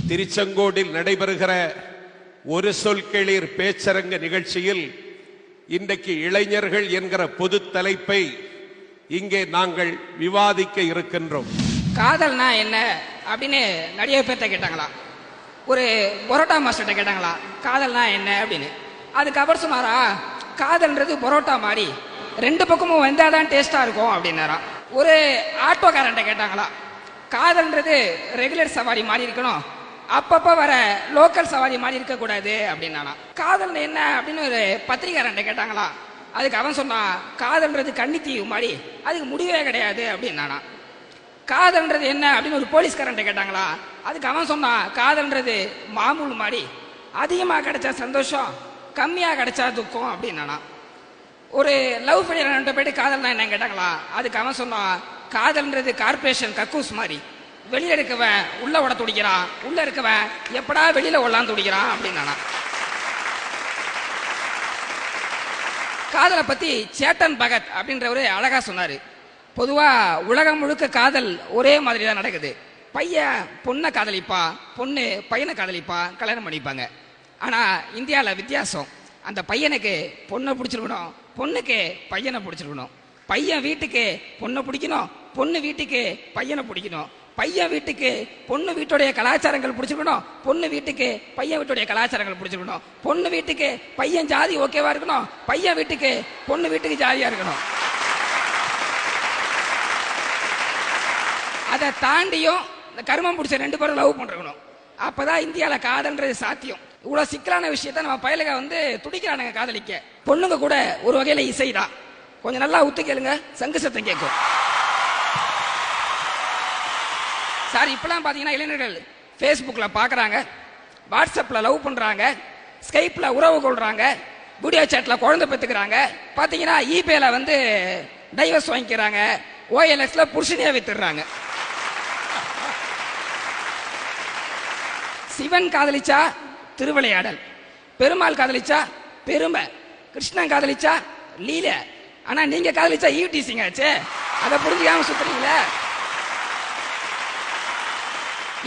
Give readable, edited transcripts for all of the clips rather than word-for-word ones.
திருச்செங்கோடில் நடைபெறுகிற ஒரு சொல் கேளீர் பேச்சரங்க நிகழ்ச்சியில் இன்றைக்கு இளைஞர்கள் என்கிற பொது தலைப்பை இங்கே நாங்கள் விவாதிக்க இருக்கின்றோம். காதல்னா என்ன அப்படின்னு நிறைய பேர்த்த கேட்டாங்களா. ஒரு பரோட்டா மாஸ்டர்கிட்ட கேட்டாங்களா காதல்னா என்ன அப்படின்னு. அதுக்கு அவர் சொன்னாரா, காதல்ன்றது பரோட்டா மாதிரி ரெண்டு பக்கமும் வந்தாதான் டேஸ்டா இருக்கும் அப்படின்னாரா. ஒரு ஆட்டோக்காரன்ட்ட கேட்டாங்களா, காதல்ன்றது ரெகுலர் சவாரி மாதிரி இருக்கணும், அப்பப்போ வர லோக்கல் சவாரி மாதிரி இருக்கக்கூடாது அப்படின்னானா. காதல் என்ன அப்படின்னு ஒரு பத்திரிகாரன்ட்ட கேட்டாங்களா. அதுக்கு அவன் சொன்னான், காதல்ன்றது கன்னித்தீவு மாதிரி, அதுக்கு முடிவே கிடையாது அப்படின்னானா. காதல்ன்றது என்ன அப்படின்னு ஒரு போலீஸ்காரன்ட்ட கேட்டாங்களா. அதுக்கு அவன் சொன்னான், காதல்ன்றது மாமூல் மாதிரி, அதிகமாக கிடைச்சா சந்தோஷம், கம்மியாக கிடைச்சா துக்கம் அப்படின்னானா. ஒரு லவ் ஃபெயிலியர் போயிட்டு காதல்னா என்ன கேட்டாங்களா. அதுக்கு அவன் சொன்னான், காதல்ன்றது கார்பரேஷன் கக்கூஸ் மாதிரி, வெளியில இருக்கவன் உள்ள ஓட துடிக்கிறான், உள்ள இருக்கவன் எப்படா வெளியில ஓடலாம் துடிக்கிறான் அப்படின்னானா. காதலை பத்தி சேட்டன் பகத் அப்படின்றவரு அழகா சொன்னாரு. பொதுவா உலகம் முழுக்க காதல் ஒரே மாதிரி தான் நடக்குது. பையன் பொண்ணை காதலிப்பா, பொண்ணு பையனை காதலிப்பா, கல்யாணம் பண்ணிப்பாங்க. ஆனா இந்தியாவில் வித்தியாசம். அந்த பையனுக்கு பொண்ணை பிடிச்சிருக்கணும், பொண்ணுக்கு பையனை பிடிச்சிருக்கணும். பையன் வீட்டுக்கு பொண்ணை பிடிக்கணும், பொண்ணு வீட்டுக்கு பையனை பிடிக்கணும். பையன் வீட்டுக்கு பொண்ணு வீட்டுடைய கலாச்சாரங்கள் பிடிச்சிருக்கணும், பொண்ணு வீட்டுக்கு பையன் வீட்டுடைய கலாச்சாரங்கள் பிடிச்சிருக்கணும். பொண்ணு வீட்டுக்கு பையன் ஜாதி ஓகேவா இருக்கணும், பையன் வீட்டுக்கு பொண்ணு வீட்டுக்கு ஜாதியா இருக்கணும். அதை தாண்டியும் இந்த கருமம் பிடிச்ச ரெண்டு பேரும் லவ் பண்ணிருக்கணும். அப்பதான் இந்தியாவில் காதல்ன்றது சாத்தியம். இவ்வளவு சிக்கலான விஷயத்த நம்ம பயலுக துடிக்கிறானுங்க காதலிக்க. பொண்ணுங்க கூட ஒரு வகையில இசைதான். கொஞ்சம் நல்லா உத்து கேளுங்க, சங்கு சத்தம் கேட்கும். சார் இப்பெல்லாம் பாத்தீங்கன்னா இளைஞர்கள் ஃபேஸ்புக்ல பாக்குறாங்க, வாட்ஸ்அப்ல லவ் பண்றாங்க, ஸ்கைப்ல உறவு கொள்றாங்க, வீடியோ சாட்ல குழந்தை பெற்றுக்கிறாங்க. பாத்தீங்கன்னா இபேல டைவர்ஸ் வாங்கிக்கிறாங்க, OLXல புருஷனையே வித்துடுறாங்க. சிவன் காதலிச்சா திருவிளையாடல், பெருமாள் காதலிச்சா பெருமை, கிருஷ்ணன் காதலிச்சா லீல. ஆனா நீங்க காதலிச்சா ஈவ்டீசிங் ஆச்சே. அதை புரிஞ்சுக்காம சுத்துறீங்களே.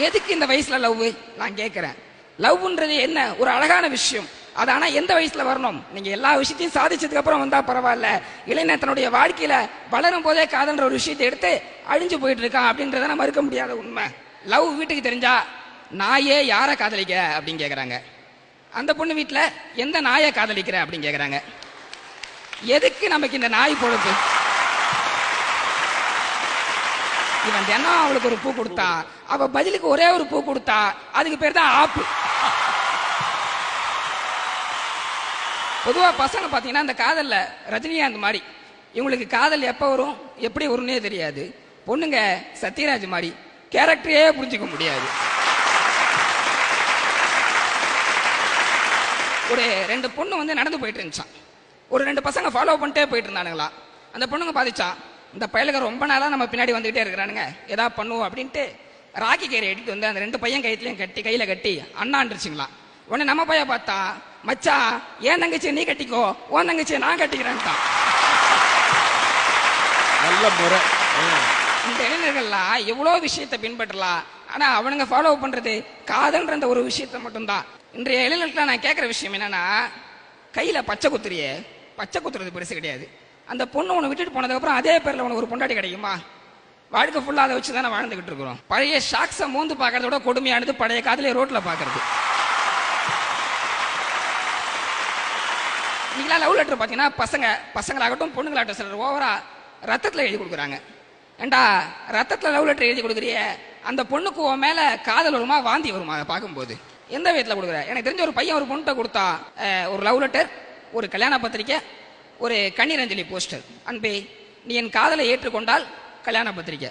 எதுக்கு இந்த வயசுல லவ் நான் கேட்கிறேன். லவ்ன்றது என்ன, ஒரு அழகான விஷயம். அது ஆனா எந்த வயசுல வரணும்? நீங்க எல்லா விஷயத்தையும் சாதிச்சதுக்கு அப்புறம் வந்தா பரவாயில்ல. இளைஞர் தன்னுடைய வாழ்க்கையில வளரும் போதே காதல்ன்ற ஒரு விஷயத்தை எடுத்து அழிஞ்சு போயிட்டு இருக்கான் அப்படின்றத மறுக்க முடியாத உண்மை. லவ் வீட்டுக்கு தெரிஞ்சா நாயே யாரை காதலிக்க அப்படின்னு கேட்கறாங்க. அந்த பொண்ணு வீட்டுல எந்த நாயை காதலிக்கிற அப்படின்னு கேட்கறாங்க. எதுக்கு நமக்கு இந்த நாய் பொழுது? இவன் தினம் அவளுக்கு ஒரு பூ கொடுத்தா, அவ பதிலுக்கு ஒரே ஒரு பூ கொடுத்தா, அதுக்கு பேர் தான் ஆப்பு. பொதுவா பசங்க பாத்தீங்கன்னா இந்த காதல்ல ரஜினிகாந்த் மாதிரி, இவங்களுக்கு காதல் எப்ப வரும் எப்படி வரும்னே தெரியாது. பொண்ணுங்க சத்யராஜ் மாதிரி, கேரக்டரே புரிஞ்சுக்க முடியாது. ஒரு ரெண்டு பொண்ணு நடந்து போயிட்டு இருந்துச்சான். ஒரு ரெண்டு பசங்க ஃபாலோ பண்ணிட்டே போயிட்டு இருந்தானுங்களா. அந்த பொண்ணுங்க பாதிச்சான், இந்த பயலுக ரொம்ப நாளா நம்ம பின்னாடி வந்துகிட்டே இருக்கிறானுங்க, ஏதாவது பண்ணுவோம் அப்படின்ட்டு ராக்கி கயிறை எடுத்து அந்த ரெண்டு பையன் கையிலையும் கையில கட்டி அண்ணாண்டுருச்சுங்களாம். உடனே நம்ம பையன் பார்த்தா, மச்சான் ஏன் தங்கச்சி நீ கட்டிக்கோ, உன் தங்கச்சி நான் கட்டிக்கிறேன்ட்டான். நல்ல முறை. இந்த இளைஞர்கள்லாம் எவ்வளோ விஷயத்தை பின்பற்றலாம், ஆனா அவனுங்க ஃபாலோ பண்றது காதல்ன்ற ஒரு விஷயத்த மட்டும்தான். இன்றைய இளைஞர்கள் நான் கேட்கிற விஷயம் என்னன்னா, கையில பச்சை குத்துறியே, பச்சை குத்துறது பெருசு கிடையாது. அந்த பொண்ணு உன்னை விட்டுட்டு போனதுக்கு அப்புறம் அதே பேர்ல உனக்கு ஒரு பொண்டாட்டி கிடைக்குமா? வாழ்க்கை ஃபுல்லா அதை வச்சு தானே வாழ்ந்துகிட்டு இருக்கிறோம். பழைய ஷாக்ஸை மோந்து பார்க்கறத விட கொடுமையானது பழைய காதலே ரோட்ல பாக்குறது. நீங்களா லவ் லெட்டர் பாத்தீங்கன்னா பசங்களாகட்டும் பொண்ணுங்களாகட்டும் சிலர் ஓவரா ரத்தத்துல எழுதி கொடுக்குறாங்க. ஏண்டா ரத்தத்துல லவ் லெட்டர் எழுதி கொடுக்குறிய, அந்த பொண்ணுக்கு உன் மேல காதல் வருமா வாந்தி வருமா? அதை பார்க்கும்போது எந்த விதத்துல கொடுக்குற? எனக்கு தெரிஞ்ச ஒரு பையன் ஒரு பொண்ணை கொடுத்தா, ஒரு லவ் லெட்டர், ஒரு கல்யாண பத்திரிக்கை, ஒரு கண்ணீர் அஞ்சலி போஸ்டர். அன்பே நீ என் காதலை ஏற்றுக்கொண்டால் கல்யாண பத்திரிக்கை,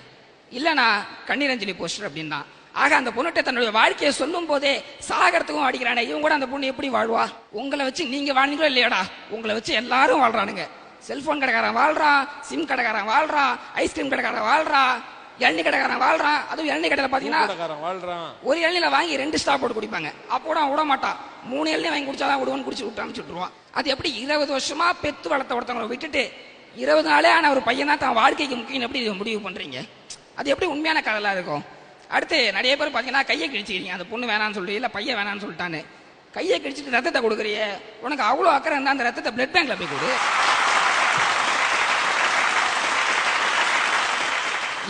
இல்லைனா கண்ணீர் அஞ்சலி போஸ்டர் அப்படின்னா. ஆக அந்த பொண்ணுகிட்ட தன்னுடைய வாழ்க்கையை சொல்லும் போதே சாகரத்துக்கும் அடிக்கிறானே. இவங்க கூட அந்த பொண்ணு எப்படி வாழ்வா? உங்களை வச்சு நீங்க வாழ்ந்தீங்களோ இல்லையாடா, உங்களை வச்சு எல்லாரும் வாழ்றானுங்க. செல்போன் கடைக்காரன் வாழ்றான், சிம் கடைக்காரன் வாழ்றான், ஐஸ்கிரீம் கடைக்காரன் வாழ்றான், இளநீ கடைக்காரன் வாழ்றான். அதுவும் இளநீ கடையில பாத்தீங்கன்னா ஒரு இளநில வாங்கி 2 ஸ்டாப் போட்டு குடிப்பாங்க. அப்போ விட மாட்டான், 3 இளநீ வாங்கி குடிச்சாதான் விடுவான்னு குடிச்சு விட்டு அனுப்பிச்சுட்டுருவான். அது எப்படி 20 வருஷமா பெத்து வளர்த்த ஒருத்தவங்களை விட்டுட்டு 20 நாளே ஆன ஒரு பையன் தான் தான் வாழ்க்கைக்கு முக்கியம் எப்படி முடிவு பண்றீங்க? அது எப்படி உண்மையான காதலா இருக்கும்? அடுத்து நிறைய பேர் பார்த்தீங்கன்னா கையை கிழிச்சிக்கிறீங்க, அந்த பொண்ணு வேணான்னு சொல்லிட்டு இல்லை பையன் வேணான்னு சொல்லிட்டான்னு. கையை கிழிச்சிட்டு ரத்தத்தை கொடுக்குறிய, உனக்கு அவ்வளோ அக்கறை இருந்தால் அந்த ரத்தத்தை பிளட் பேங்க்ல போய் கொடு.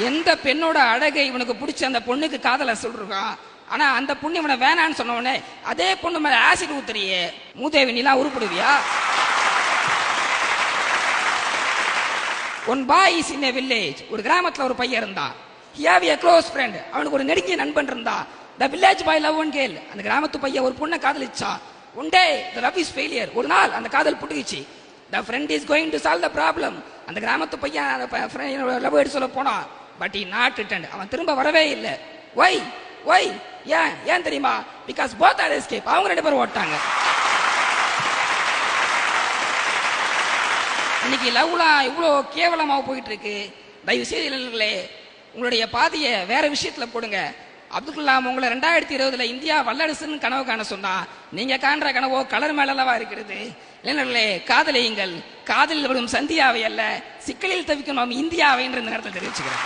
எந்த பெண்ணோட அழகை இவனுக்கு பிடிச்ச அந்த பொண்ணுக்கு காதலை சொல்றான், ஆனா அந்த பொண்ணு இவனை வேணான்னு சொன்ன உடனே அதே பொண்ணு மேல ஆசிட் ஊத்துறியே, மூதேவி நீலாம் உருப்படுவியா? One boy is in a village, ஒரு கிராமத்துல ஒரு பையன் இருந்தான். he have a close friend, அவனுக்கு ஒரு நெருங்கிய நண்பன் இருந்தான். the village boy love one girl, அந்த கிராமத்து பையன் ஒரு பொண்ணை காதலிச்சான். one day the love is failure, ஒரு நாள் அந்த காதல் புட்டுக்குச்சு. the friend is going to solve the problem, அந்த கிராமத்து பையன் லவ் எடுத்து சொல்ல போனான். but he not returned, அவன் திரும்ப வரவே இல்லை. why ஏன் தெரியுமா? because both are escape, அவங்க ரெண்டு பேரும் ஓட்டாங்க. இன்னைக்கு லவ்லாம் இவ்வளோ கேவலமாக போயிட்டு இருக்கு. தயவு செய்து இளைஞர்களே, உங்களுடைய பாதையை வேற விஷயத்துல போடுங்க. அப்துல் கலாம் உங்களை 2020 இந்தியா வல்லரசுன்னு கனவு காண சொன்னா, நீங்க காண்ற கனவோ கலர் மேலவா இருக்கிறது. இளைஞர்களே, காதலியுங்கள். காதலில் விடும் சந்தியாவை அல்ல, சிக்கலில் தவிக்கும் நாம் இந்தியாவை என்று இந்த நேரத்தில் தெரிவிச்சுக்கிறேன்.